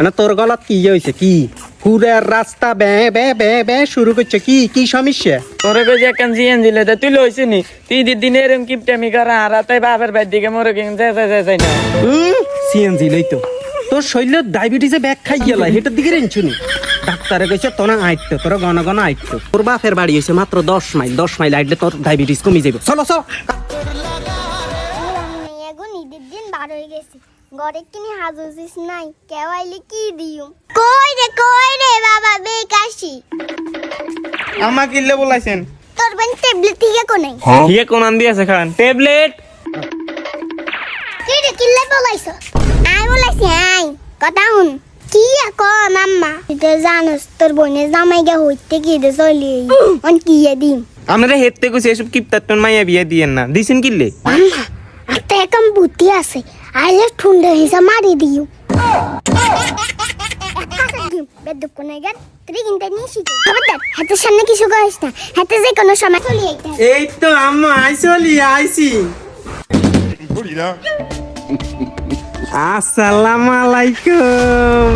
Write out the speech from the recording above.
না তোর গলাত কি হয়েছে? কি পুরা রাস্তা বে বে বে বে শুরু করছে? কি কি সমস্যা? তোরে কইছে একখান জিএন দিলে তুই লইছিস নি? তুই দিন এরম কিপটামি করা আর তাই বাপের বাড়ি দিকে মরে গেছে যাই না। সিএনজি লইতো তোর শরীরে ডায়াবেটিসে ব্যাগ খাই গেলা, হেটার দিকে রেঞ্চুনি। ডাক্তারে কইছে তোরা আইতো, তোরা ঘন ঘন আইতো। তোর বাপের বাড়ি হইছে মাত্র 10 মাইল, 10 মাইল আইলে তোর ডায়াবেটিস কমে যাবে। চলো চলো। এখন ঈদের দিন বার হয়ে গেছে, ঘরে কিনে হাজুছিস নাই, কেউ আইলে কি দিও? কই রে বাবা বেকাশি। আমা কিল্লে বলাইছেন? তোর বোন ট্যাবলেট থেকে কোনাই? ইয়ে কোন আন দিয়েছে খান ট্যাবলেট? কি রে কিল্লে বলাইছ? আই বলাইছি আই, কথা হুন। কি কম আম্মা, তুই জানোস তোর বোনের জামাই গে হইতে কি দে চলি অন কি দিম? আপনারা হেতে কইছে এসব কিপটাটন মাইয়া বিয়া দিয়েন না, দিছেন কিল্লে? আম্মা একটা একম বুদ্ধি আছে, আইলে ঠুন্ডা হিসা মারি দিও। বেদুক কোনে গেল তুই কিনতে নিয়েছি। খবরদার হাতের সামনে কিছু করিস না, হাতে যে কোনো সময় চলি আইতে। এই তো আম্মা আইছি। আসসালামু আলাইকুম।